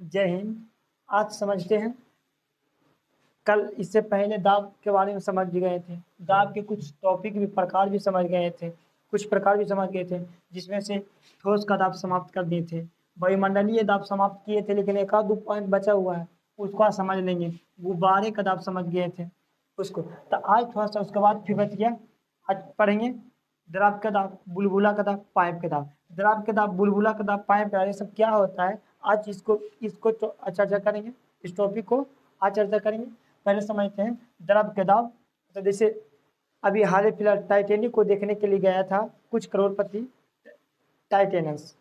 जय हिंद। आज समझते हैं, कल इससे पहले दाब के बारे में समझ गए थे। दाब के कुछ टॉपिक भी प्रकार भी समझ गए थे, कुछ प्रकार भी समझ गए थे, जिसमें से ठोस का दाब समाप्त कर दिए थे, वायुमंडलीय दाब समाप्त किए थे, लेकिन एक आध दो पॉइंट बचा हुआ है, उसको आज समझ लेंगे। गुब्बारे का दाब समझ गए थे उसको, तो आज थोड़ा सा उसके बाद फिर बच गया। आज पढ़ेंगे द्रव का दाब, बुलबुला का दाब, पाइप का दाब। द्रव का दाब, बुलबुला का दाब, पाइप का दाब, ये सब क्या होता है आज इसको इसको तो चर्चा करेंगे। इस टॉपिक को आज चर्चा करेंगे। पहले समझते हैं द्रव के दाब। तो जैसे अभी हाल ही फिलहाल टाइटेनिक को देखने के लिए गया था कुछ करोड़पति। टाइटेनस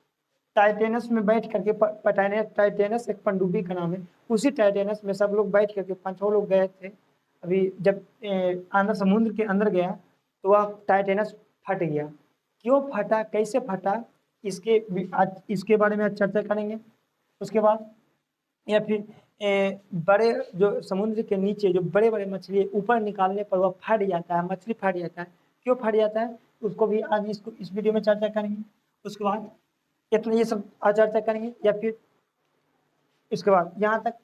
टाइटेनस में बैठ करके टाइटेनस एक पनडुब्बी का नाम है। उसी टाइटेनस में सब लोग बैठ करके 5-6 लोग गए थे। अभी जब अंदर समुद्र के अंदर गया तो वह टाइटेनस फट गया। क्यों फटा, कैसे फटा, आज इसके बारे में आज चर्चा करेंगे। उसके बाद या फिर बड़े जो समुद्र के नीचे जो बड़े बड़े मछली ऊपर निकालने पर वह फट जाता है, मछली फट जाता है, क्यों फट जाता है, उसको भी आज इस वीडियो में चर्चा करेंगे। उसके बाद इतना ये सब आज चर्चा करेंगे, या फिर इसके बाद यहाँ तक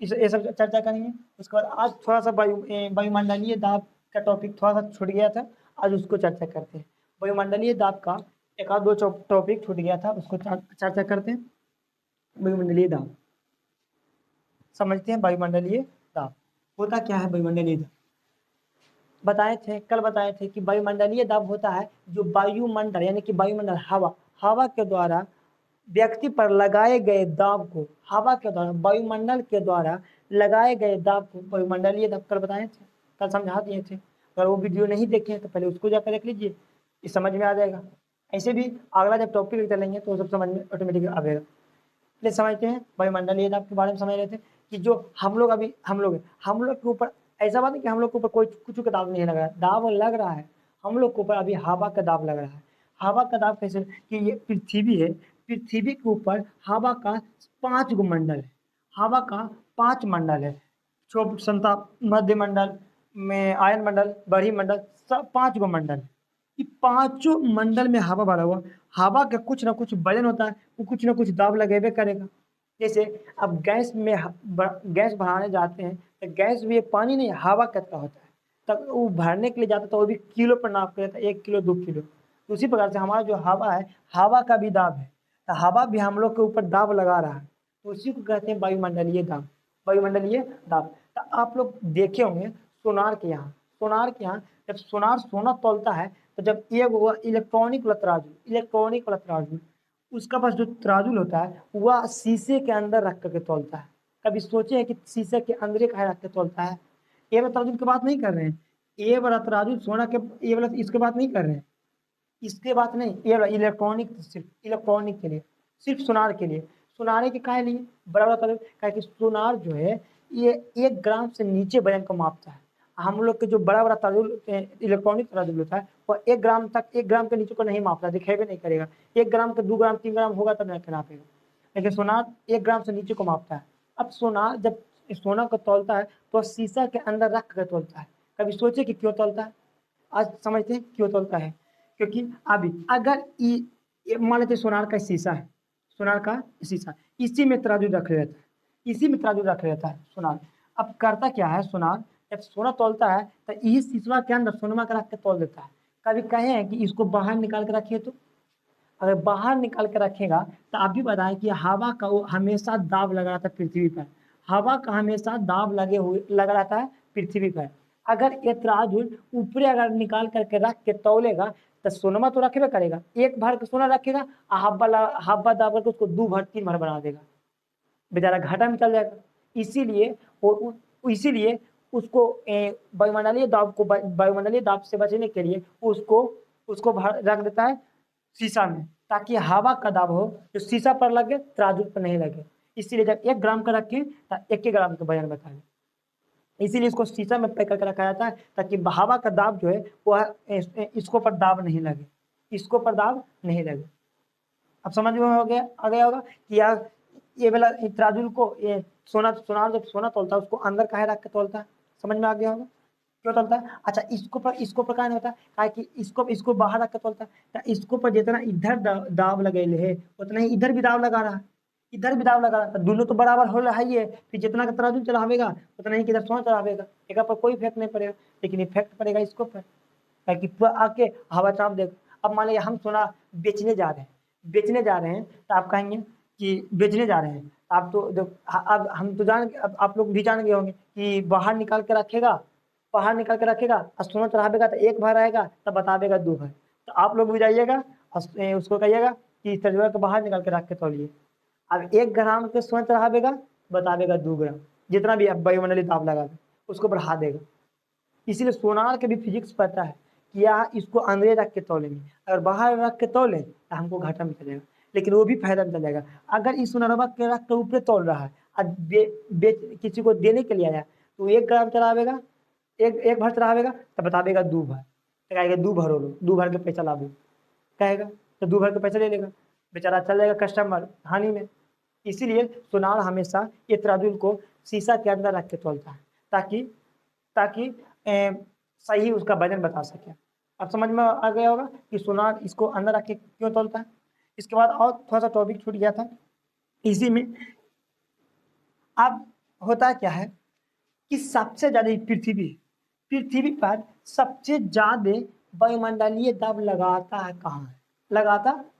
ये सब चर्चा करेंगे। उसके बाद आज थोड़ा सा वायुमंडलीय दाब का टॉपिक थोड़ा सा छूट गया था, आज उसको चर्चा करते हैं। वायुमंडलीय दाब का एक आध दो टॉपिक छूट गया था, उसको चर्चा करते हैं। वायुमंडलीय दाब समझते हैं। वायुमंडलीय दाब होता क्या है? वायुमंडलीय दाब बताए थे कि वायुमंडलीय दाब होता है जो वायुमंडल यानी कि वायुमंडल हवा के द्वारा व्यक्ति पर लगाए गए दाब को, हवा के द्वारा वायुमंडल के द्वारा लगाए गए दाब को वायुमंडलीय दाब कल बताए थे, कल समझा दिए थे। अगर वो वीडियो नहीं देखे हैं तो पहले उसको जाकर देख लीजिए, ये समझ में आ जाएगा। ऐसे भी अगला जब टॉपिक चलेंगे तो सब समझ में ऑटोमेटिक आएगा। इसलिए समझते हैं वायुमंडलीय दाब के बारे में समझ रहे थे कि जो हम लोग के ऊपर ऐसा बात है कि हम लोग के ऊपर कोई कुछ का दाब नहीं लग रहा है, दाब लग रहा है हम लोग के ऊपर अभी हवा का दाब लग रहा है। हवा का दाब कैसे कि ये पृथ्वी है, पृथ्वी के ऊपर हवा का 5 गो मंडल है, हवा का 5 मंडल है। छोट संताप, मध्य मंडल में आयन मंडल, बड़ी मंडल, सब 5 गो मंडल है। ये पांचों मंडल में हवा भरा हुआ, हवा का कुछ ना कुछ वजन होता है, वो कुछ ना कुछ दाब लगेबे करेगा। जैसे अब गैस में गैस भराने जाते हैं तो गैस भी पानी नहीं हवा कितना होता है, तब वो भरने के लिए जाता है तो वो भी किलो पर नाप कर जाता है, 1 किलो 2 किलो। तो उसी प्रकार से हमारा जो हवा है, हवा का भी दाब है, तो हवा भी हम लोग के ऊपर दाब लगा रहा है, तो उसी को कहते हैं वायुमंडलीय दाब। वायुमंडलीय दाब तो आप लोग देखे होंगे सोनार के यहाँ जब सोना तोलता है तो जब एक वो इलेक्ट्रॉनिक वाला तराजू उसका पास जो तराजू होता है वह शीशे के अंदर रख करके तोलता है। कभी सोचे है कि शीशे के अंदर कहा रख के तोलता है? ये वाला तराजू की बात नहीं कर रहे हैं, ये वाला तराजू सोना के, ये वाला इसके बात नहीं कर रहे हैं, इसके बात नहीं, ये वाला इलेक्ट्रॉनिक, सिर्फ इलेक्ट्रॉनिक के लिए, सिर्फ सोनार के लिए। सोनारे के काहे लिए बड़ा बड़ा तराजू? क्या कि सोनार जो है ये 1 ग्राम से नीचे वजन को मापता है। हम लोग के जो बड़ा बड़ा तराजू इलेक्ट्रॉनिक तराजू होता है वह 1 ग्राम तक, 1 ग्राम के नीचे को नहीं मापता, दिखेबे नहीं करेगा। 1 ग्राम के 2 ग्राम 3 ग्राम होगा तब जाकर नापेगा, लेकिन सोनार 1 ग्राम से नीचे को मापता है। अब सोनार जब सोना को तोलता है तो शीशा के अंदर रख कर तोलता है। कभी सोचे कि क्यों तोलता है? आज समझते हैं क्यों तोलता है। क्योंकि अभी अगर मान लेते सोनार का शीशा है, सोनार का शीशा, इसी में तराजू रख रहता है, इसी में तराजू रख रहता है सोनार। अब करता क्या है सोनार, जब सोना तोलता है तो इस शीशा के अंदर सोनमा का रख के तोल देता है। कभी कहे हैं कि इसको बाहर निकाल के रखिए, तो अगर बाहर निकाल के रखेगा तो आप भी बताएं कि हवा का वो हमेशा दाब लगा रहता है पृथ्वी पर, हवा का हमेशा दाब लगा रहता है पृथ्वी पर। अगर ये तराजू ऊपरे अगर निकाल करके रख के तौलेगा तो सोनमा तो रखेबे करेगा, एक भर के सोना रखेगा हब्बा दाब करके उसको 2 भर 3 भर बना देगा, बेचारा घाटा में चल जाएगा। इसीलिए इसीलिए उसको वायुमंडलीय दाब से बचने के लिए उसको उसको रख देता है शीशा में, ताकि हवा का दाब हो जो शीशा पर लगे तराजू पर नहीं लगे। इसीलिए जब 1 ग्राम का रखें तो 1 ग्राम का वजन बताएं, इसीलिए इसको शीशा में पैक करके रखा जाता है ताकि हवा का दाब जो है वह इसको पर दाब नहीं लगे, इसको पर दाब नहीं लगे। अब समझ में हो गया, आ गया होगा कि यार ये वाला तराजू को ये सोनार जब सोना तोलता है उसको अंदर काहे रख के तोलता है, समझ में आ गया होगा क्यों तोलता है। अच्छा इसको पर काहे नहीं होता, काहे कि इसको बाहर रख के तोलता है, तो इसको पर जितना इधर दाब लगेले है उतना ही इधर भी दाब लगा रहा है। इधर भी दाब लगा रहा था, दोनों तो बराबर हो रहा ही है, फिर जितना का तराजू चढ़ावेगा उतना ही किधर सोना चढ़ावेगा, एक पर कोई इफेक्ट नहीं पड़ेगा, लेकिन इफेक्ट पड़ेगा इसको पर, ताकि पूरा आके हवा चाप देगा। अब मान लिया हम सोना बेचने जा रहे हैं, तो आप कहेंगे कि बेचने जा रहे हैं, आप तो अब हम तो अब आप लोग भी जान गए होंगे कि बाहर निकाल के रखेगा, और सोना चढ़ावेगा तो एक भर रहेगा, तब बतावेगा 2 भर। तो आप लोग भी जाइएगा और उसको कहिएगा कि तजुआ को बाहर निकाल के रख के तोलिए। अब 1 ग्राम के सोना चढ़ावेगा, बतावेगा 2 ग्राम, जितना भी आप वायुमंडलीय दाब लगा उसको बढ़ा देगा। इसीलिए सोनार के भी फिजिक्स पता है कि यहाँ इसको अंदर रख के तोलेंगे, अगर बाहर रख के तोले तो हमको घाटा में चलेगा, लेकिन वो भी फायदा में चलेगा। अगर इस सोनारवा के रख के ऊपर तोल रहा है और किसी को देने के लिए आया, तो 1 ग्राम चढ़ावेगा, एक भर चढ़ावेगा तो बतावेगा 2 भर, तो कहेगा 2 भर हो लो, 2 भर के पैसा ला दो, कहेगा तो 2 भर के पैसा ले लेगा, बेचारा चल जाएगा कस्टमर हानि में। इसीलिए सोनार हमेशा ये तराजू को शीशा के अंदर रख के तोलता है, ताकि ताकि सही उसका वजन बता सके। अब समझ में आ गया होगा कि सोनार इसको अंदर रख के क्यों तोलता है। इसके बाद और थोड़ा सा टॉपिक छूट गया था इसी में। अब होता क्या है कि सबसे ज्यादा पृथ्वी पर सबसे ज्यादा वायुमंडलीय दाब लगाता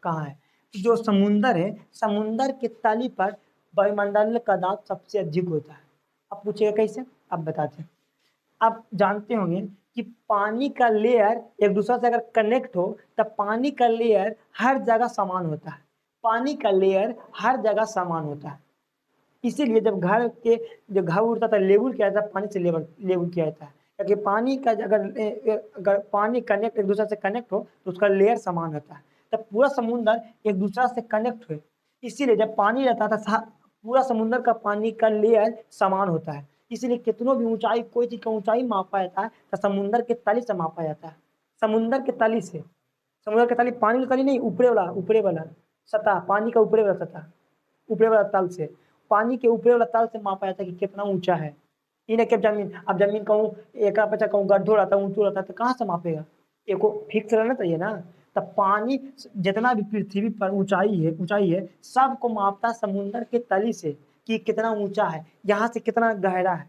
कहाँ है? जो समुंदर है, समुंदर के तली पर वायुमंडल का दाब सबसे अधिक होता है। अब पूछेगा कैसे, अब बताते हैं। आप जानते होंगे कि पानी का लेयर एक दूसरे से अगर कनेक्ट हो तब पानी का लेयर हर जगह समान होता है, इसीलिए जब घर के जो घर उड़ता था लेवल किया जाता है, पानी से लेवल किया जाता है, क्योंकि पानी का अगर पानी कनेक्ट एक दूसरे से कनेक्ट हो तो उसका लेयर समान होता है, तब पूरा समुद्र एक दूसरे से कनेक्ट हुए। इसीलिए जब पानी रहता था पूरा समुद्र का पानी का लेयर समान होता है। इसीलिए कितनों भी ऊंचाई, कोई चीज का ऊंचाई मापा जाता है तो समुद्र के तली से मापा जाता है, समुद्र के तली से। समुद्र के तली पानी का तली नहीं, ऊपरे वाला सतह, पानी का ऊपरे वाला सतह, ऊपरे वाला तल से, पानी के ऊपरे वाला तल से मापा जाता है कि कितना ऊंचा है। इन के जमीन, अब जमीन कहूँ एक पचा कहूँ गड्ढो रहता है, ऊंचो रहता है, तो कहाँ से मापेगा, एको फिक्स रहना चाहिए ना। तब पानी जितना भी पृथ्वी पर ऊंचाई है सबको मापता समुद्र के तली से कि कितना ऊंचा है, यहाँ से कितना गहरा है,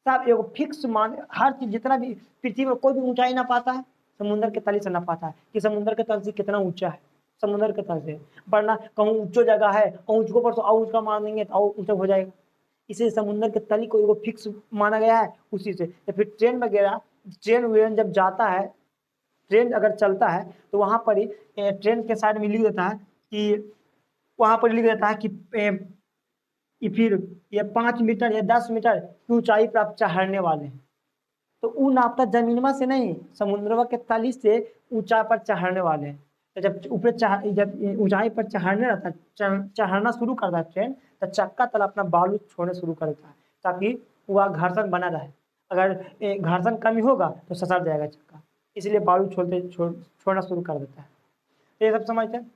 सब एगो फिक्स मान। हर चीज जितना भी पृथ्वी पर कोई भी ऊंचाई ना पाता है, समुद्र के तली से ना पाता है कि समुद्र के तल से कितना ऊंचा है, समुद्र के तल से। वरना कहूँ ऊंचो जगह है और ऊंचो पर और ऊंचा मान देंगे तो और ऊंचा हो जाएगा। इसे समुद्र के तली को एगो फिक्स माना गया है उसी से। या फिर ट्रेन वगैरह, ट्रेन जब जाता है, ट्रेन अगर चलता है तो वहां पर ही ट्रेन के साइड में लिख देता है कि वहां पर लिख देता है कि फिर ये 5 मीटर या 10 मीटर की ऊंचाई पर आप चढ़ने वाले हैं, तो वो नापता जमीनमा से नहीं, समुद्रवा के तली से ऊंचा पर चढ़ने वाले हैं। तो जब ऊपर जब ऊंचाई पर चढ़ने रहता है, चढ़ना शुरू करता है ट्रेन, तो चक्का तल अपना बालू छोड़ने शुरू करता है, ताकि वह घर्षण बना रहे। अगर घर्षण कमी होगा तो ससर जाएगा चक्का, इसलिए बालू छोड़ना शुरू कर देता है। तो ये सब समझते हैं,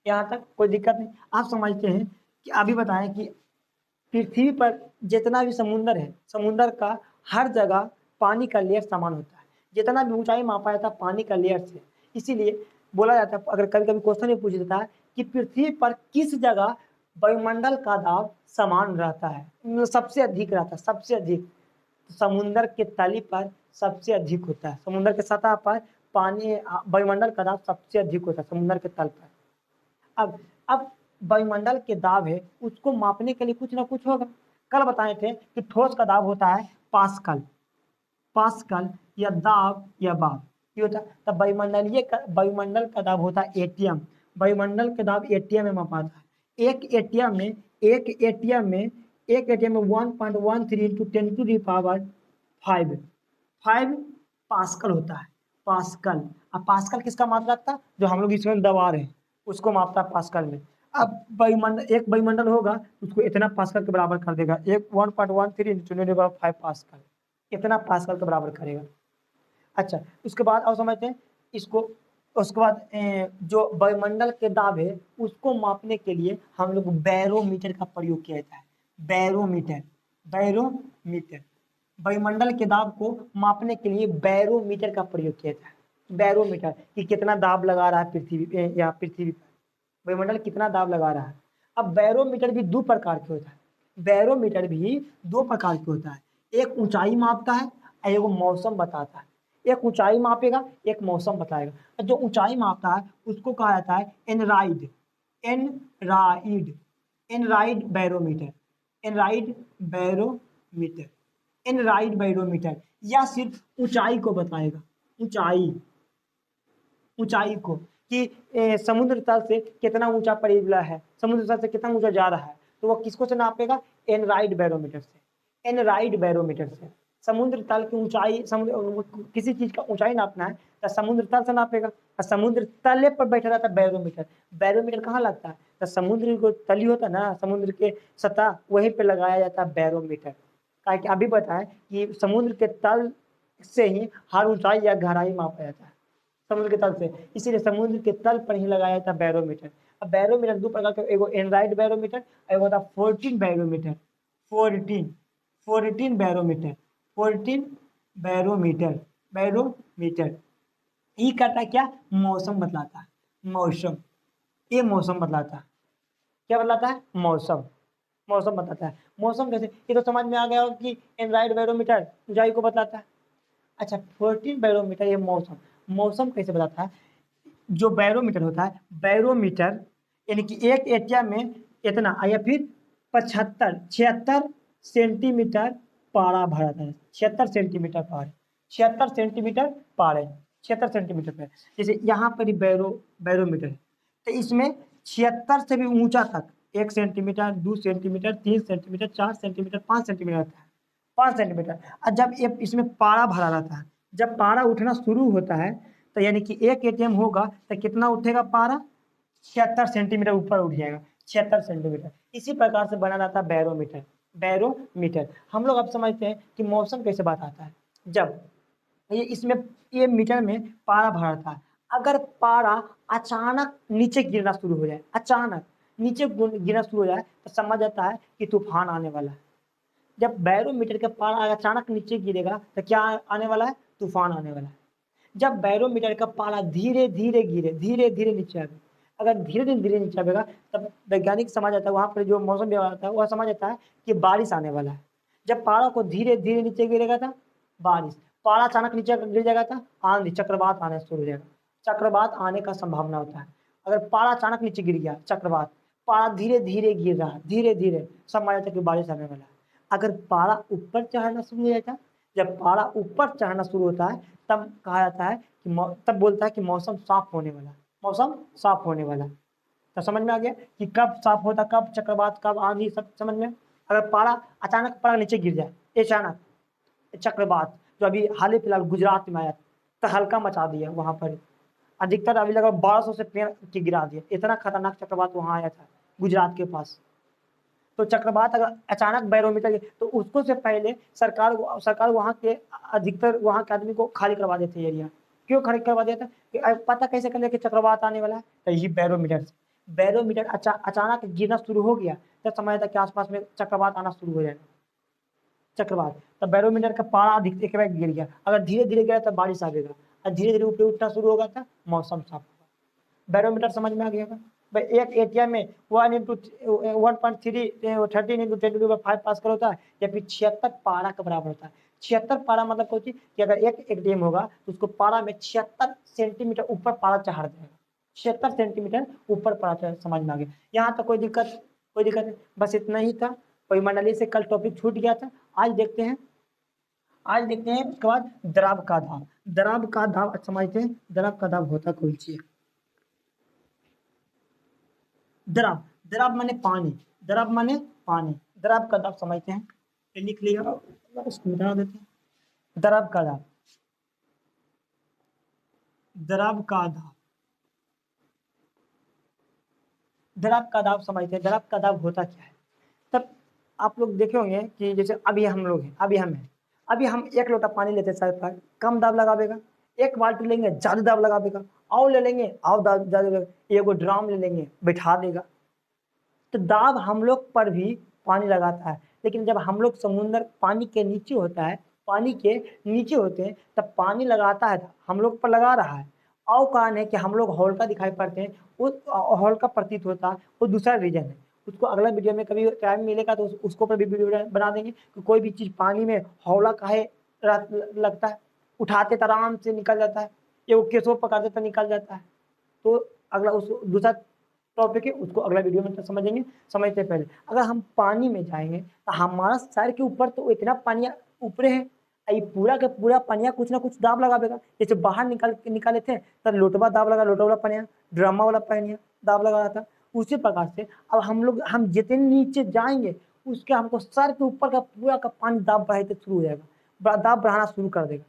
यहाँ तक कोई दिक्कत नहीं। आप समझते हैं कि अभी बताएं कि पृथ्वी पर जितना भी समुद्र है, समुद्र का हर जगह पानी का लेयर समान होता है, जितना भी ऊंचाई मापा जाता है पानी का लेयर से। इसीलिए बोला जाता है, अगर कभी कभी क्वेश्चन भी पूछ देता है कि पृथ्वी पर किस जगह वायुमंडल का दाब समान रहता है, मतलब सबसे अधिक रहता है, सबसे अधिक समुद्र के तली पर सबसे अधिक होता है, समुद्र के सतह पर पानी वायुमंडल का दाब सबसे अधिक होता है समुद्र के तल पर। अब वायुमंडल के दाब है उसको मापने के लिए कुछ ना कुछ होगा। कल बताए थे कि ठोस का दाब होता है पास्कल या दाब या बार, ये होता है। तब वायुमंडल का दाब होता है एटीएम, वायुमंडल का दाब एटीएम में मापा जाता है। एक एटीएम में 1.13 इंटू 10⁵ 5 पास्कल होता है, पास्कल। अब पास्कल किसका मात्रा था, जो हम लोग इसमें दबा रहे हैं उसको मापता है पास्कल में। अब एक वायुमंडल होगा उसको इतना पास्कल के बराबर कर देगा, 1.13 इंटू 10⁵ पास्कल, इतना पास्कल के बराबर करेगा। अच्छा, उसके बाद और समझते हैं इसको। उसके बाद जो वायुमंडल के दाब है उसको मापने के लिए हम लोग बैरोमीटर का प्रयोग किया जाता है। बैरोमीटर वायुमंडल के दाब को मापने के लिए बैरोमीटर का प्रयोग किया जाता है। बैरोमीटर कि कितना दाब लगा रहा है पृथ्वी पर, वायुमंडल कितना दाब लगा रहा है। अब बैरोमीटर भी दो प्रकार के होता है, बैरोमीटर भी दो प्रकार के होता है, एक ऊंचाई मापता है और एक मौसम बताता है। एक ऊंचाई मापेगा, एक मौसम बताएगा। और जो ऊंचाई मापता है उसको कहा जाता है एनराइड, एनराइड, एनराइड बैरोमीटर, एनराइड बैरोमीटर, एनराइड बैरोमीटर। या सिर्फ ऊंचाई को बताएगा, ऊंचाई, ऊंचाई को कि समुद्र तल से कितना ऊंचा परिबला है, समुद्र तल से कितना ऊंचा जा रहा है, तो वो किसको से नापेगा, एनराइड बैरोमीटर से, एनराइड बैरोमीटर से। समुद्र तल की ऊंचाई, समुद्र किसी चीज का ऊंचाई नापना है तो समुद्र तल से नापेगा, और समुद्र तले पर बैठा रहता है बैरोमीटर। बैरोमीटर कहाँ लगता है, तो समुद्र को तली होता है ना, समुद्र के सतह वहीं पे लगाया जाता है बैरोमीटर। क्या कि अभी बताएं कि समुद्र के तल से ही हर ऊंचाई या गहराई मापा जाता है, समुद्र के तल से, इसीलिए समुद्र के तल पर ही लगाया था बैरोमीटर। अब बैरोमीटर दो प्रकार के, एगो एनराइड बैरोमीटर और एगो था 14 बैरोमीटर, 14, 14 बैरोमीटर, 14 बैरोमीटर, बैरोमीटर। ये करता है क्या, मौसम बतलाता है, मौसम, ये मौसम बतलाता है, क्या बतलाता है, मौसम, मौसम बताता है। मौसम कैसे, ये तो समझ में आ गया कि एनराइड बैरोमीटर ऊंचाई को बताता है। अच्छा 14 बैरोमीटर ये मौसम, मौसम कैसे बताता है, जो बैरोमीटर होता है, बैरोमीटर यानी कि एक एरिया में इतना या फिर 75 76 सेंटीमीटर पारा भरा है, 76 सेंटीमीटर पार, 76 सेंटीमीटर पार है, 76 सेंटीमीटर पर। जैसे यहाँ पर ही बैरोमीटर है, तो इसमें 76 से भी ऊंचा तक 1 centimetre, 2 centimetre, 3 centimetre, 4 centimetre, 5 centimetre रहता है, 5 सेंटीमीटर। और जब ये इसमें पारा भरा रहता है, जब पारा उठना शुरू होता है तो यानी कि एक एटीएम होगा तो कितना उठेगा पारा, 76 सेंटीमीटर ऊपर उठ जाएगा, 76 सेंटीमीटर। इसी प्रकार से बना रहता है बैरोमीटर, बैरोमीटर। हम लोग अब समझते हैं कि मौसम कैसे बात आता है, जब ये इसमें ये मीटर में पारा भरा था, अगर पारा अचानक नीचे गिरना शुरू हो जाए, अचानक नीचे गिरना शुरू हो जाए तो समझ जाता है कि तूफान आने वाला है। जब बैरोमीटर का पारा अचानक नीचे गिरेगा तो क्या आने वाला है, तूफान आने वाला है। जब बैरोमीटर का पारा धीरे धीरे गिरे, धीरे धीरे नीचे आवे, अगर धीरे धीरे नीचे आवेगा तब वैज्ञानिक समझ आता है, वहाँ पर जो मौसम विभाग आता है वह समझ आता है कि बारिश आने वाला है। जब पारा को धीरे धीरे नीचे गिरेगा था बारिश, पारा अचानक नीचे गिर जाएगा था आंधी, चक्रवात आने शुरू हो जाएगा, चक्रवात आने का संभावना होता है। अगर पारा अचानक नीचे गिर गया, चक्रवात, पारा धीरे धीरे गिर रहा है, धीरे धीरे, समझ आता है कि बारिश आने वाला है। अगर पारा ऊपर चढ़ना शुरू हो जाता है, जब पारा ऊपर चढ़ना शुरू होता है तब कहा जाता है कि तब बोलता है कि मौसम साफ होने वाला, मौसम साफ होने वाला। तो समझ में आ गया कि कब साफ होता, कब चक्रवात, कब आंधी, सब समझ में। अगर पारा अचानक पारा नीचे गिर जाए, अचानक चक्रवात जो अभी हाल ही फिलहाल गुजरात में आया तो हल्का मचा दिया, वहां पर अधिकतर अभी लगा 1200 से पेड़ के गिरा दिया, इतना खतरनाक चक्रवात वहां आया था गुजरात के पास। तो चक्रवात अगर अचानक बैरोमीटर तो उसको से पहले सरकार वहाँ के अधिकतर वहाँ के आदमी को खाली करवा देते एरिया। क्यों खाली करवा देता, कि पता कैसे कर लिया कि चक्रवात आने वाला है, तो ये बैरोमीटर से, बैरोमीटर अचानक गिरना शुरू हो गया तो समझ था कि आसपास में चक्रवात आना शुरू हो जाएगा, चक्रवात। तब बैरोमीटर का पारा अधिक एक बार गिर गया, अगर धीरे धीरे गिरा तब बारिश आएगा, और धीरे धीरे ऊपर उठना शुरू होगा था मौसम साफ होगा। बैरोमीटर समझ में आ गया होगा भाई। एक एटीएम में 1/13 पास कर होता है या फिर 76 पारा का बराबर होता है। 76 पारा मतलब कोई चीज कि अगर एक एटीएम होगा तो उसको पारा में 76 सेंटीमीटर ऊपर पारा चढ़ा देगा, 76 सेंटीमीटर ऊपर पारा चढ़, समझ में आ गया। यहाँ तक कोई दिक्कत, कोई दिक्कत नहीं, बस इतना ही था। परिमंडलीय से कल टॉपिक छूट गया था, आज देखते हैं, आज देखते हैं उसके बाद द्रव का दाब। द्रव का दाब समझते हैं, द्रव का दाब होता कौन सी है। द्रव, द्रव माने पानी, द्रव माने पानी, द्रव का दाब समझते हैं, ये लिख लिया, इसको मिटा देते हैं। द्रव का दाब, द्रव का दाब, द्रव का दाब समझते हैं। द्रव का दाब होता क्या है, तब आप लोग देखे होंगे कि जैसे अभी हम लोग हैं, अभी हम हैं, अभी हम एक लोटा पानी लेते सर पर, कम दाब लगावेगा, एक बाल्टी लेंगे ज्यादा दाब लगावेगा, और ले लेंगे और दाब ज्यादा, एगो ड्राम ले लेंगे बैठा देगा। तो दाब हम लोग पर भी पानी लगाता है, लेकिन जब हम लोग समुद्र पानी के नीचे होता है, पानी के नीचे होते हैं तब पानी लगाता है, हम लोग पर लगा रहा है। और कारण है कि हम लोग हल्का दिखाई पड़ते हैं, उस हल्का प्रतीत होता है, वो दूसरा रीजन है। उसको अगला वीडियो में कभी टाइम मिलेगा तो उसको पर भी वीडियो बना देंगे कि कोई भी चीज़ पानी में हौला काहे लगता है, उठाते तो आराम से निकल जाता है, ये वो केसो पकड़ते तो निकल जाता है। तो अगला उस दूसरा टॉपिक है, उसको अगला वीडियो में तो समझेंगे। समझते पहले अगर हम पानी में जाएंगे तो हमारा सर के ऊपर तो इतना पानी ऊपर है, ये पूरा का पूरा पनिया कुछ ना कुछ दाब लगाएगा। जैसे बाहर निकाले थे तो लोटवा दाब लगा, लोटा वाला पनिया, ड्रामा वाला पनिया दाब लगा रहा था। उसी प्रकार से अब हम जितने नीचे जाएंगे उसके हमको सर के ऊपर का पूरा का पानी दाब बढ़ाते शुरू हो जाएगा, दाब बढ़ाना शुरू कर देगा,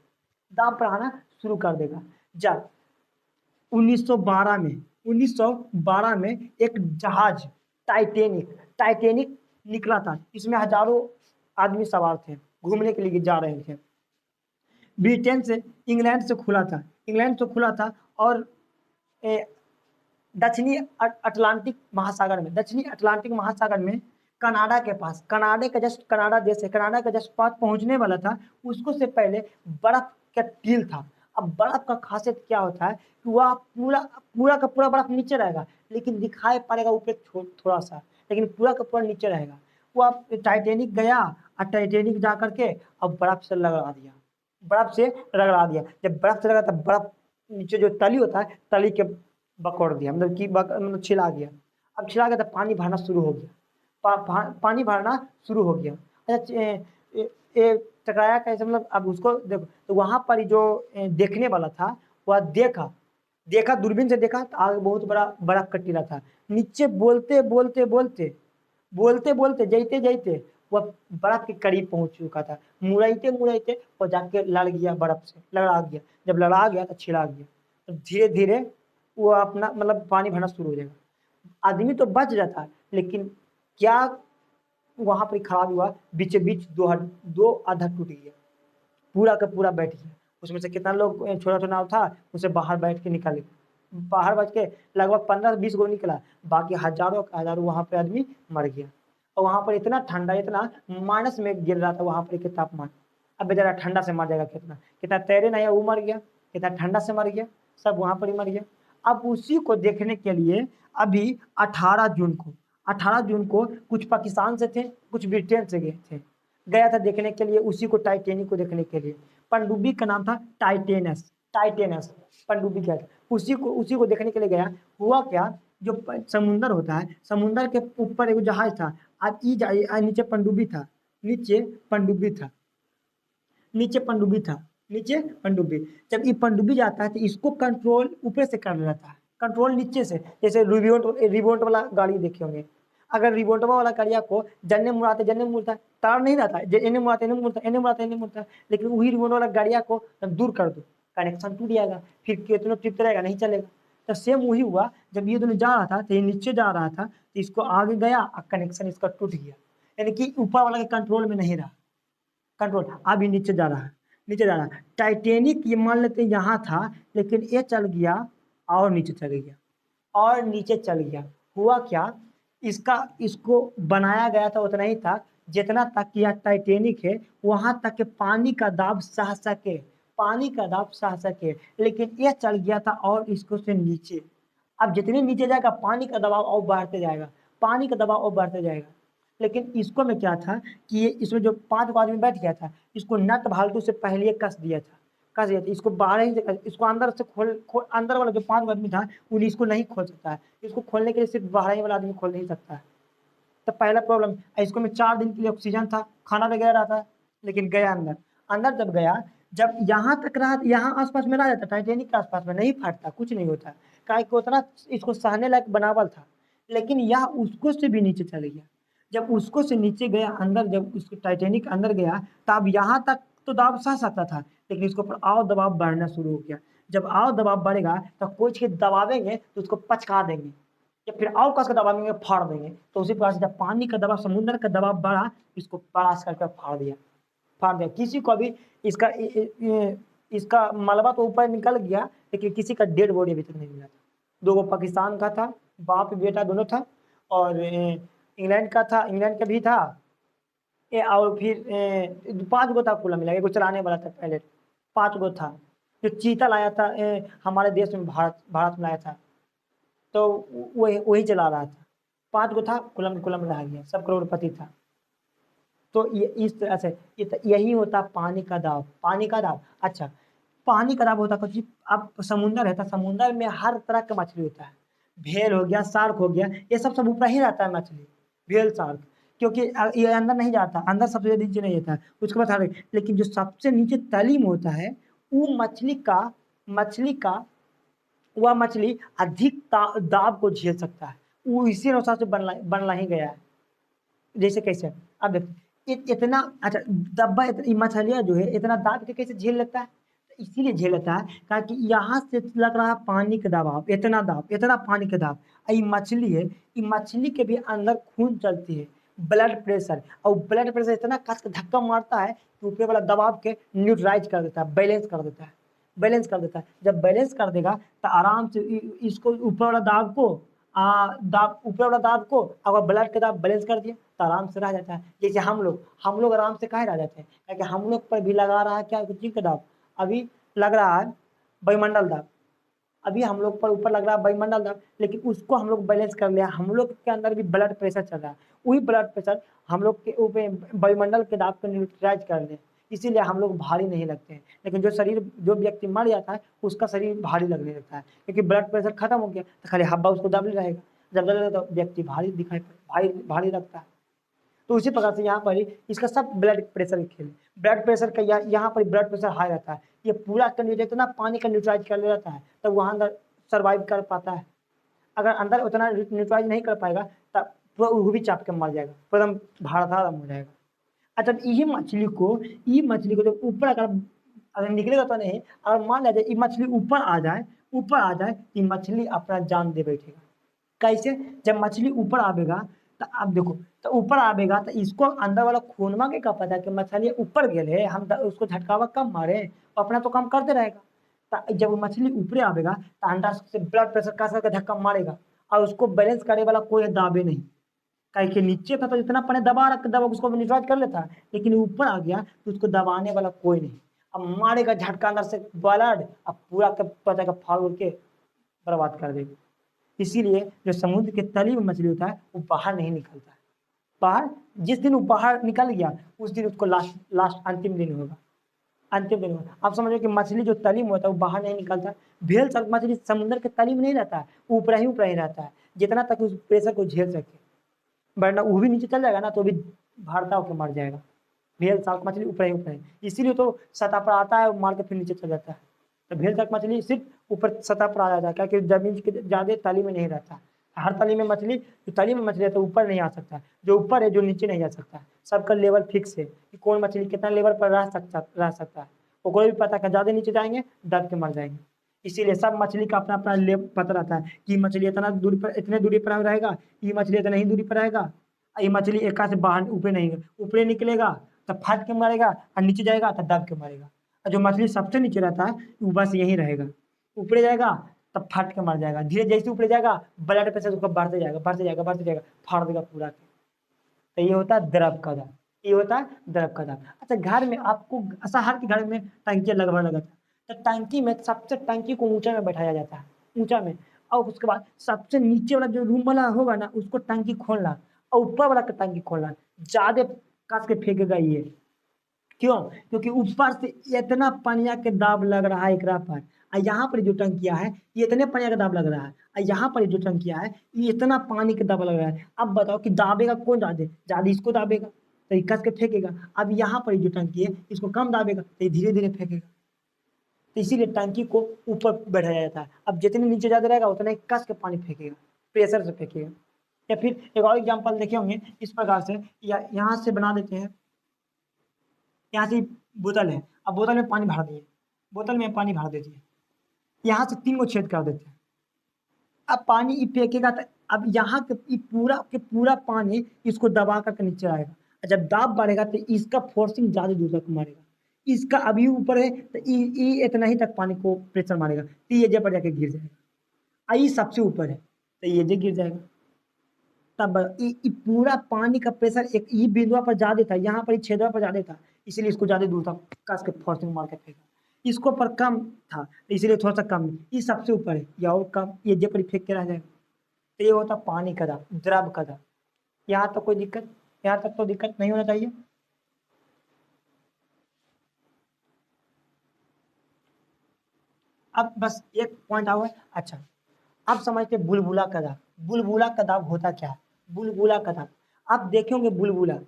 दाब बढ़ाना शुरू कर देगा। जब 1912 में एक जहाज टाइटेनिक निकला था, इसमें हजारों आदमी सवार थे, घूमने के लिए जा रहे थे। ब्रिटेन से इंग्लैंड से खुला था और दक्षिणी अटलांटिक महासागर में कनाडा के पास, कनाडा देश है, कनाडा के जस्ट पास पहुंचने वाला था। उसको से पहले बर्फ का टील था। अब बर्फ का खासियत क्या होता है कि वह पूरा का पूरा बर्फ नीचे रहेगा, लेकिन दिखाई पड़ेगा ऊपर थोड़ा सा, लेकिन पूरा का पूरा नीचे रहेगा। वो आप टाइटेनिक गया और टाइटेनिक जा करके अब बर्फ से रगड़ा दिया। जब बर्फ से रगड़ा तब बर्फ नीचे जो तली होता है, तली के बकोड़ दिया, मतलब छिला गया। अब छिला गया तो पानी भरना शुरू हो गया, पानी भरना शुरू हो गया। अच्छा, टकराया कैसे, मतलब अब उसको देखो तो वहां पर जो देखने वाला था वह देखा दूरबीन से देखा तो आगे बहुत बड़ा बर्फ का टीला था। नीचे बोलते बोलते जाते वह बर्फ के करीब पहुंच चुका था। मुड़ाते वो जाके लड़ गया, बर्फ से लड़ा गया। जब लड़ा गया तो छिड़ा गया। तो धीरे धीरे वो अपना मतलब पानी भरना शुरू हो जाएगा। आदमी तो बच जाता, लेकिन क्या वहां पर खराब हुआ, बीच बीच दो आधा टूट गया, पूरा का पूरा बैठ गया। उसमें से कितना लोग, छोटा नाव था उसे बाहर बैठ के निकाले, बाहर बच के लगभग 15-20 गो निकला, बाकी हजारों वहां पे आदमी मर गया। और वहां पर इतना ठंडा, इतना माइनस में गिर रहा था वहां पर के तापमान। अब बेचारा ठंडा से मर जाएगा, कितना कितना तैरे नहीं, वो मर गया, कितना ठंडा से मर गया, सब वहां पर ही मर गया। अब उसी को देखने के लिए अभी 18 जून को कुछ पाकिस्तान से थे, कुछ ब्रिटेन से गया था देखने के लिए, उसी को टाइटेनिक को देखने के लिए। पनडुब्बी का नाम था टाइटेनस पनडुब्बी गया था, उसी को देखने के लिए गया। हुआ क्या, जो समुंदर होता है, समुंदर के ऊपर एक जहाज था, आज नीचे पनडुब्बी था, नीचे पनडुब्बी। जब ये पनडुब्बी जाता है तो इसको कंट्रोल ऊपर से कर लेता है, कंट्रोल नीचे से। जैसे रिमोट वाला गाड़ी देखे होंगे, अगर रिमोटवा वाला गाड़िया को जन्ने मुड़ता है, तार नहीं रहता है, एने मुड़ता, लेकिन वही रिमोट वाला गाड़िया को दूर कर दो, कनेक्शन टूट जाएगा, फिर कितना टिपते रहेगा, नहीं चलेगा। तो सेम वही हुआ, जब ये दोनों जा रहा था तो ये नीचे जा रहा था, तो इसको आगे गया और कनेक्शन इसका टूट गया, यानी कि ऊपर वाला के कंट्रोल में नहीं रहा, कंट्रोल अभी नीचे जा रहा है। टाइटेनिक ये मान लेते यहाँ था, लेकिन ये चल गया और नीचे चल गया। हुआ क्या, इसको बनाया गया था उतना ही था जितना तक यह टाइटेनिक है वहां तक के पानी का दाब सह सके, लेकिन यह चल गया था और इसको से नीचे। अब जितने नीचे जाएगा पानी का दबाव और बढ़ते जाएगा, लेकिन इसको में क्या था कि ये इसमें जो 5 गो आदमी बैठ गया था, इसको नट भाल्टू से पहले कस दिया था, इसको बाहर ही इसको अंदर से अंदर वाला जो 5 गो आदमी था उन्हीं इसको नहीं खोल सकता है, इसको खोलने के लिए सिर्फ बाहर ही वाला आदमी खोल नहीं सकता है। तो पहला प्रॉब्लम, इसको में 4 दिन के लिए ऑक्सीजन था, खाना वगैरह रहता है, लेकिन गया अंदर जब गया, जब यहाँ तक रहा, यहाँ आसपास में रह जाता, टाइटेनिक के आसपास में नहीं फटता, कुछ नहीं होता, काहे कि उतना इसको सहने लायक बनावल था। लेकिन यह उसको से भी नीचे चले गया। जब उसको से नीचे गया अंदर, जब उसको टाइटेनिक अंदर गया, तब यहाँ तक तो दाब सह सकता था, लेकिन इसके ऊपर और दबाव बढ़ना शुरू हो गया। जब और दबाव बढ़ेगा तो कोई चीज दबावेंगे तो उसको पचका देंगे, या फिर और कस के दबावेंगे फाड़ देंगे। तो उसी प्रकार से जब पानी का दबाव, समुद्र का दबाव बढ़ा, इसको पास करके फाड़ दिया। किसी को भी इसका मलबा तो ऊपर निकल गया, लेकिन किसी का डेड बॉडी अभी तक नहीं मिला था। 2 गो पाकिस्तान का था, बाप बेटा दोनों था, और इंग्लैंड का भी था, और फिर 5 गो था कुल मिला, एगो चलाने वाला था पहले, 5 गो था। जो चीता लाया था हमारे देश में, भारत में लाया था, तो वही चला रहा था। 5 को था, कुलम कुलम रह गया, सब करोड़पति था। तो ये इस तरह से यही होता पानी का दाब। पानी का दाब, अच्छा पानी का दाब होता कुछ, अब समुंदर है तो समुंदर में हर तरह का मछली होता है, भेल हो गया, शार्क हो गया, ये सब ऊपर ही रहता है मछली, भेल शार्क, क्योंकि ये अंदर नहीं जाता, अंदर सबसे नीचे नहीं जाता है, उसके बाद लेकिन जो सबसे नीचे तली में होता है वो मछली का वह मछली अधिक दाब को झेल सकता है, वो इसी अनुसार से बनला ही गया है। जैसे कैसे, अब देखो इतना अच्छा दब्बा, मछलियां जो है इतना दाब के कैसे झेल लेता है, तो इसीलिए झेल लेता है ताकि यहाँ से लग रहा है पानी का दबाव, इतना पानी का दाब, ये मछली है, ये मछली के भी अंदर खून चलती है, ब्लड प्रेशर, और ब्लड प्रेशर इतना कस के धक्का मारता है कि ऊपर वाला दबाव के न्यूट्रलाइज कर देता है, बैलेंस कर देता है। जब बैलेंस कर देगा तो आराम से इसको ऊपर वाला दाब को ऊपर वाला दाब को अगर ब्लड का दाब बैलेंस कर दिया तो आराम से रह जाता है। जैसे हम लोग आराम से काहे रह जाते हैं, क्योंकि हम लोग पर भी लगा रहा है क्या, जिंक का दाब, अभी लग रहा है वायुमंडल दाब, अभी हम लोग पर ऊपर लग रहा है वायुमंडल दाब, लेकिन उसको हम लोग बैलेंस कर लिया, हम लोग के अंदर भी ब्लड प्रेशर चल रहा है, वही ब्लड प्रेशर हम लोग के ऊपर वायुमंडल के दाब को न्यूट्रलाइज कर ले, इसीलिए हम लोग भारी नहीं लगते हैं। लेकिन जो व्यक्ति मर जाता है उसका शरीर भारी लगने लगता है, क्योंकि ब्लड प्रेशर खत्म हो गया तो खाली हवा उसको दबले रहेगा, जब दबेगा तो व्यक्ति भारी भारी लगता है। तो उसी प्रकार से यहाँ पर ही इसका सब ब्लड प्रेशर के खेल, ब्लड प्रेशर का यहाँ पर ब्लड प्रेशर हाई रहता है, ये पूरा इतना पानी का न्यूट्रलाइज कर लेता है तब वहाँ अंदर सर्वाइव कर पाता है। अगर अंदर उतना न्यूट्रलाइज नहीं कर पाएगा तब पूरा वो भी चाप के मर जाएगा, एकदम भाड़ाधाड़ हो जाएगा। अच्छा ये मछली को जब ऊपर अगर निकलेगा तो नहीं, अगर मान लिया जाए ये मछली ऊपर आ जाए ये मछली अपना जान दे बैठेगा। कैसे, जब मछली ऊपर आवेगा तो अब देखो, तो ऊपर आवेगा तो इसको अंदर वाला खूनमा के का पता है कि मछली ऊपर गेले, हम उसको झटकावा कम मारे, अपना तो काम करते रहेगा। तो जब मछली ऊपर आवेगा तो अंदर से ब्लड प्रेशर का करके धक्का मारेगा, और उसको बैलेंस करे वाला कोई दाबे नहीं, काहे कि नीचे था तो इतना पानी दबा उसको न्यूट्रलाइज कर लेता, लेकिन ऊपर आ गया तो उसको दबाने वाला कोई नहीं, अब मारेगा झटका अंदर से ब्लड, अब पूरा पता का फाड़ उड़ के बर्बाद कर देगा। इसीलिए जो समुद्र के तली में मछली होता है वो बाहर नहीं निकलता है, बाहर जिस दिन वो बाहर निकल गया उस दिन उसको लास्ट अंतिम दिन होगा, आप समझो कि मछली जो तली में होता है वो बाहर नहीं निकलता। भेल सर्प मछली समुद्र के तली में नहीं रहता है, वो ऊपर ही रहता है, जितना तक उस प्रेशर को झेल सके, वरना वो भी नीचे चल जाएगा ना तो भी भाड़ता होकर मर जाएगा। भेल शार्क मछली ऊपर ही, इसीलिए तो सतह पर आता है, मार के फिर नीचे चल जाता है। तो भेल शार्क मछली सिर्फ ऊपर सतह पर आ जाता है, क्योंकि जमीन के ज्यादा तली में नहीं रहता। हर तली में मछली, जो तली में मछली है तो ऊपर नहीं आ सकता, जो ऊपर है जो नीचे नहीं जा सकता, सबका लेवल फिक्स है कि कौन मछली कितना लेवल पर रह सकता है, वो कोई भी पता है ज्यादा नीचे जाएंगे दब के मर जाएंगे। इसीलिए सब मछली का अपना अपना लेवल पता रहता है कि मछली इतने दूरी पर रहेगा, ये मछली इतने ही दूरी पर रहेगा, ये मछली एका से बाहर ऊपर निकलेगा तब फट के मरेगा, और नीचे जाएगा तब दब के मरेगा। और जो मछली सबसे नीचे रहता है वो बस यही रहेगा, ऊपर जाएगा तब फट के मर जाएगा, धीरे जैसे ऊपर जाएगा ब्लड प्रेशर उसका बढ़ते जाएगा, फाड़ देगा पूरा के। तो ये होता है द्रव का दाब, अच्छा घर में आपको ऐसा हर के घर में टंकी लगभग लगाता है, तो टंकी में सबसे टंकी को ऊंचा में बैठाया जाता है, ऊंचा में, और उसके बाद सबसे नीचे वाला जो रूम वाला होगा ना उसको टंकी खोलना, और ऊपर वाला का टंकी खोलना, ज्यादा कस के फेंकेगा ये, क्यों, क्योंकि ऊपर से इतना पनिया के दाब लग रहा है एकरा पर, और यहाँ पर जो टंकिया है ये इतने पनिया का दाब लग रहा है, और यहाँ पर जो टंकिया है ये इतना पानी का दाब लग रहा है। अब बताओ कि दाबेगा कौन ज्यादा इसको दाबेगा तो ये कस के फेंकेगा, अब यहाँ पर जो टंकी है इसको कम दाबेगा तो ये धीरे धीरे फेंकेगा। तो इसीलिए टंकी को ऊपर बढ़ाया जाता है, अब जितने नीचे ज्यादा रहेगा उतना ही कस के पानी फेंकेगा, प्रेशर से फेंकेगा। या फिर एक और एग्जाम्पल देखे होंगे इस प्रकार से, या यहाँ से बना देते हैं, यहाँ से बोतल है, अब बोतल में पानी भर दीजिए, यहाँ से 3 गो छेद कर देते हैं, अब पानी ये फेंकेगा तो अब यहाँ के पूरा पानी इसको दबा करके नीचे आएगा, और जब दाब बढ़ेगा तो इसका फोर्सिंग ज्यादा दूर तक मारेगा, इसका अभी ऊपर है तो ये इतना ही तक पानी को प्रेशर मारेगा तो ये पर जाके गिर जाएगा, आई सबसे ऊपर है तो ये गिर जाएगा। तब ये पूरा पानी का प्रेशर एक ई बिंदुआ पर ज्यादा था, यहाँ पर छेदवा पर ज्यादा था, इसीलिए इसको ज्यादा दूर तक कस के फोर्सिंग मार के फेंका, इसको पर कम था इसीलिए थोड़ा सा कम, ये सबसे ऊपर है या और कम, ये जे पर फेंक के रह जाएगा। तो ये होता पानी का दाब, द्रव का दाब। यहाँ तक कोई दिक्कत? यहाँ तक तो दिक्कत नहीं होना चाहिए। अब बस एक पॉइंट आया है। अच्छा, अब समझते हैं बुलबुला का दाब। बुलबुला का दाब होता क्या है? बुलबुला का दाब आप देखेंगे, बुलबुला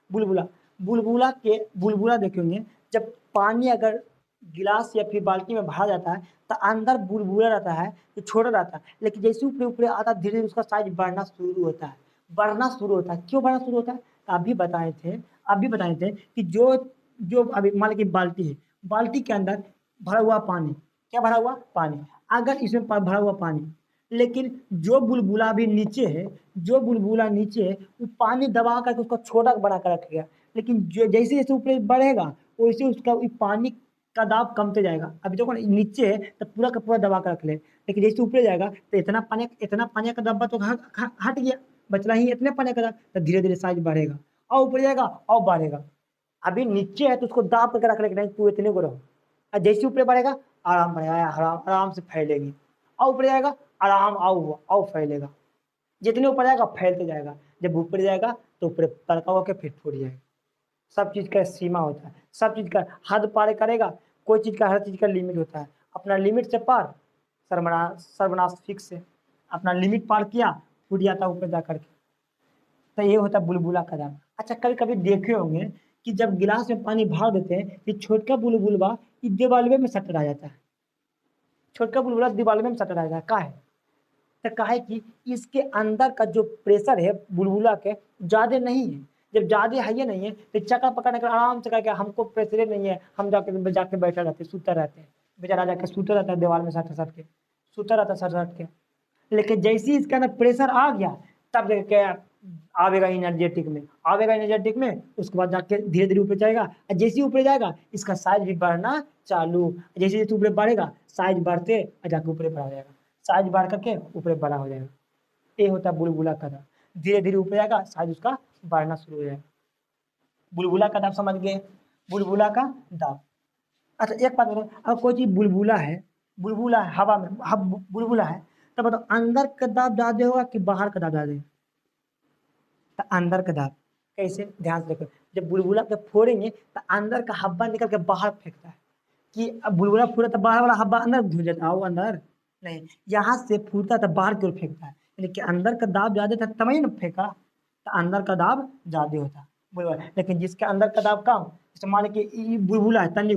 बुलबुला बुलबुला देखेंगे। जब पानी अगर गिलास या फिर बाल्टी में भरा जाता है तो अंदर बुलबुला रहता है, तो छोटा रहता है, लेकिन जैसे ऊपर ऊपर आता है, धीरे धीरे उसका साइज बढ़ना शुरू होता है। बढ़ना शुरू होता है, क्यों बढ़ना शुरू होता है? अभी बताए थे कि जो जो अभी मान लीजिए बाल्टी है, बाल्टी के अंदर भरा हुआ पानी, क्या भरा हुआ? पानी। अगर इसमें भरा हुआ पानी, लेकिन जो बुलबुला भी नीचे है, जो बुलबुला नीचे है, वो पानी दबा करके उसको छोटा बना कर रखेगा। लेकिन जो जैसे जैसे ऊपर बढ़ेगा, वैसे उसका वो पानी का दाब कमते जाएगा। अभी देखो ना, नीचे है तो पूरा का पूरा दबा कर रख ले, लेकिन जैसे ऊपर जाएगा तो इतना पानी का दब्बा तो हट गया, बचला ही इतने पानी का दाब, तो धीरे धीरे साइज बढ़ेगा और ऊपर जाएगा और बढ़ेगा। अभी नीचे है तो उसको दाब करके रख ले कि नहीं तू इतने को रहो, और जैसे ऊपर बढ़ेगा आराम बढ़ेगा, आराम आराम से फैलेगी, और ऊपर जाएगा आराम आओ फैलेगा। जितने ऊपर जाएगा फैलते जाएगा, जब ऊपर जाएगा तो ऊपर तड़का होकर फिर फूट जाएगा। सब चीज का सीमा होता है, सब चीज का हद पार करेगा। कोई चीज का, हर चीज का लिमिट होता है। अपना लिमिट से पार सर्वनाश फिक्स है। अपना लिमिट पार किया, फूट जाता ऊपर जा करके। तो ये होता है बुलबुला का दाब। अच्छा, कभी कभी देखे होंगे कि जब गिलास में पानी भर देते हैं, ये छोटका बुलबुलवा ये दीवार में सट रह जाता है। छोटका बुलबुला दीवार में सट रह जाता है, का है? तो काहे कि इसके अंदर का जो प्रेशर है बुलबुला के ज्यादा नहीं है। जब ज्यादा है ये नहीं है तो चक्कर पकड़ने का आराम से करके, हमको प्रेशर नहीं है, हम जाके बैठे रहते, सूते रहते हैं। बेचारा जाके सूते रहता है दीवार में सट सट के, सूता रहता सट सट के। लेकिन जैसे ही इसके अंदर प्रेशर आ गया, तब जाके आवेगा एनर्जेटिक में, उसके बाद जाके धीरे धीरे ऊपर जाएगा, और जैसे ही ऊपर जाएगा इसका साइज भी बढ़ना चालू। जैसे जैसे ऊपर बढ़ेगा साइज बढ़ते और जाके ऊपर बढ़ा जाएगा, साइज बढ़ करके ऊपर बड़ा हो जाएगा। ये होता है बुलबुला का दाब। धीरे धीरे ऊपर जाएगा, साइज उसका बढ़ना शुरू हो जाएगा। बुलबुला का दाब समझ गए? बुलबुला का दाब। अच्छा, एक बात बताओ, अब कोई चीज बुलबुला है, बुलबुला है हवा में, बुलबुला है, तो बताओ अंदर का दाब ज्यादा होगा कि बाहर का दाब ज्यादा है? तो अंदर का दाब कैसे, ध्यान से देखो। जब बुलबुला के फोड़ेंगे तो अंदर का हवा निकल के बाहर फेंकता है, कि अब बुलबुला फूटा तो बाहर वाला हवा अंदर घुस जाता है, वो अंदर नहीं, यहाँ से फूटता तो बाहर की ओर फेंकता है। यानी कि अंदर का दाब ज्यादा था तभी ना फेंका, तो अंदर का दाब ज्यादा होता है बुलबुला। लेकिन जिसके अंदर का दाब कम, जैसे मान लीजिए कि ये बुलबुला है, तनी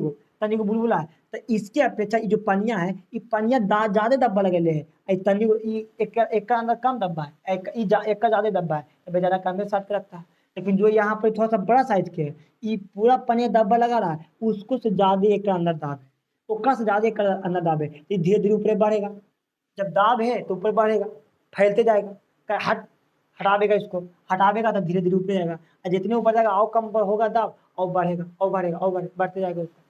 को बुलबुला है, तो इसके अपेक्षा ये जो पनिया है, ये पनिया ज्यादा दब्बा लगेले है, तनी को एक का अंदर कम दब्बा है, एक का ज्यादा दब्बा है, तो बेचारा कंधे साथ के रखता है। लेकिन जो यहाँ पे थोड़ा सा बड़ा साइज के है, ये पूरा पनिया दब्बा लगा रहा है, उसको से ज्यादा एक का अंदर दाब है, ओका से ज्यादा एक का अंदर दाब है, ये धीरे धीरे ऊपर बढ़ेगा। जब दाब है तो ऊपर बढ़ेगा, फैलते जाएगा। हटावेगा इसको, हटावेगा तो धीरे धीरे ऊपर जाएगा, और जितने ऊपर जाएगा और कम होगा दाब, और बढ़ेगा और बढ़ेगा और बढ़ते जाएगा ऊपर।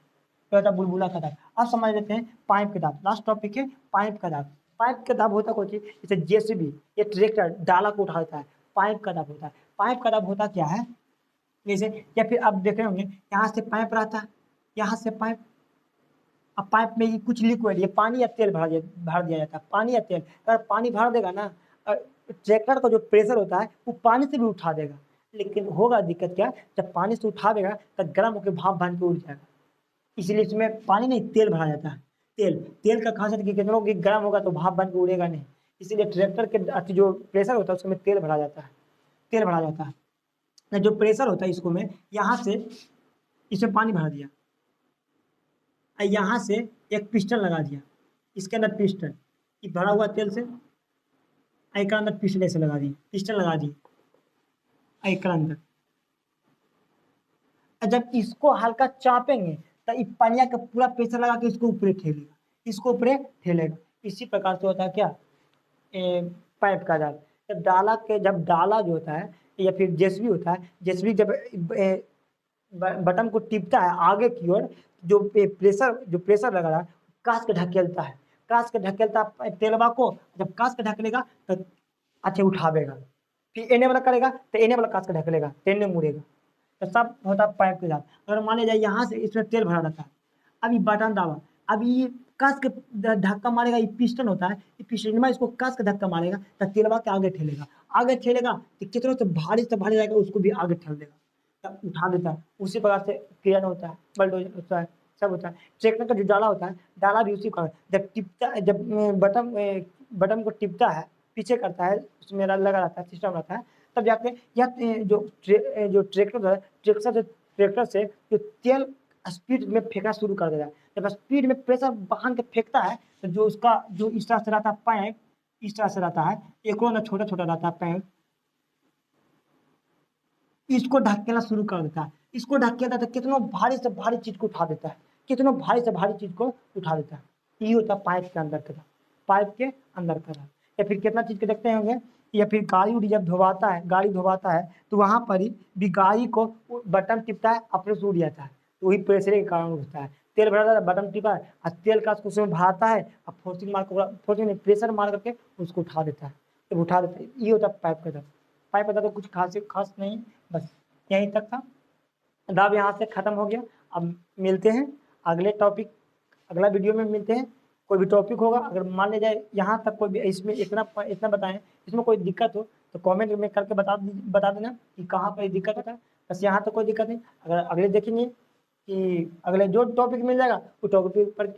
तो होता है बुलबुला का दाब। अब समझ लेते हैं पाइप का दाब। लास्ट टॉपिक है पाइप का दाब। पाइप का दाब होता कोई चीज, जैसे जेसीबी, ये ट्रैक्टर डाला को उठाता है, पाइप का दाब होता है। पाइप का दाब होता क्या है? जैसे, या फिर आप देख रहे होंगे यहाँ से पाइप रहता है, यहाँ से पाइप, अब पाइप में ये कुछ लिक्विड, ये पानी या तेल भर दिया जाता है। पानी या तेल, अगर पानी भर देगा ना, ट्रैक्टर का जो प्रेशर होता है वो पानी से भी उठा देगा। लेकिन होगा दिक्कत क्या, जब पानी से उठा देगा तो गर्म होकर भाप बन के उड़ जाएगा। इसलिए इसमें पानी नहीं, तेल भरा जाता है। तेल तेल का खासियत कि कितनों की गर्म होगा तो भाप बन के उड़ेगा नहीं, इसीलिए ट्रैक्टर के जो प्रेशर होता है उसमें तेल भरा जाता है। तेल भरा जाता है ना, जो प्रेशर होता है इसको में, यहाँ से इसमें पानी भर दिया, यहाँ से एक पिस्टन लगा दिया, इसके अंदर पिस्टन, ये भरा हुआ तेल से एक अंदर पिस्टन ऐसे लगा दी, पिस्टन लगा दी एक अंदर। और जब इसको हल्का चापेंगे तो इस पनिया का पूरा प्रेशर लगा के इसको ऊपर ठेलेगा, इसको ऊपर ठेलेगा। इसी प्रकार से होता है क्या, पाइप का जाल। जब डाला जो होता है या फिर जेसबी होता है, जेसबी जब बटन को टिपता है आगे की ओर, जो प्रेशर लगा रहा है कास के ढकेलता है, कास के ढकेलता है तेलवा को। जब कास के ढकेलेगा तो अच्छे उठावेगा, फिर एने वाला करेगा तो एने वाला कास के ढकेलेगा, तेने मुड़ेगा। तो सब होता है पाइप के जाल। अगर मान लिया जाए यहाँ से इसमें तेल भरा रहता है, अब ये बटन दाबा, अब ये कस के धक्का मारेगा, ये पिस्टन होता है, ये पिस्टन में इसको कस के धक्का मारेगा तो तेलवा के आगे ठेलेगा, आगे ठेलेगा तो कितना से भारी रहेगा उसको भी आगे ठेल देगा, तब उठा देता है। उसी प्रकार से क्रेन होता है, बलडोजर होता है, सब होता है। ट्रैक्टर का जो डाला होता है, डाला भी उसी का जब टिपता है, जब बटन को टिपता है, पीछे करता है, उसमें लगा रहता है, सिस्टम रहता है, तब जाके या जो ट्रैक्टर से जो तेल स्पीड में फेंकना शुरू कर देता है। जब स्पीड में प्रेशर बांध के फेंकता है तो जो उसका जो इस तरह से रहता है पाइप, इस तरह से रहता है, एक और ना छोटा छोटा रहता है पाइप, इसको ढकेलना शुरू कर देता है। इसको ढकेलता है तो कितनों भारी से भारी चीज को उठा देता है, कितनों भारी से भारी चीज को उठा देता है। ये होता है पाइप के अंदर का, पाइप के अंदर का। या फिर कितना चीज के देखते होंगे, या फिर गाड़ी उड़ी जब धोवाता है, गाड़ी धोवाता है तो वहां पर ही भी गाड़ी को बटन टिपता है, अपने से उड़ जाता है, तो वही प्रेशर के कारण उठता है। तेल भरा था, बटन टिपा है और तेल का उसमें भराता है, अब फोर्सिंग प्रेशर मार करके उसको उठा देता है, जब उठा देता है। ये होता है पाइप का दर। पाइप का दर तो कुछ खास नहीं, बस यहीं तक था। दाब यहाँ से खत्म हो गया। अब मिलते हैं अगले टॉपिक, अगला वीडियो में मिलते हैं। कोई भी टॉपिक होगा, अगर मान लिया जाए यहाँ तक कोई भी इसमें इतना बताएं, इसमें कोई दिक्कत हो तो कमेंट में करके बता देना कि कहाँ पर दिक्कत होता है। बस यहाँ तक कोई दिक्कत नहीं। अगर अगले देखेंगे कि अगले जो टॉपिक मिल जाएगा वो टॉपिक पर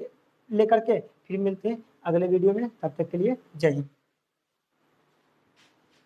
लेकर के फिर मिलते हैं अगले वीडियो में। तब तक के लिए जय हिंद।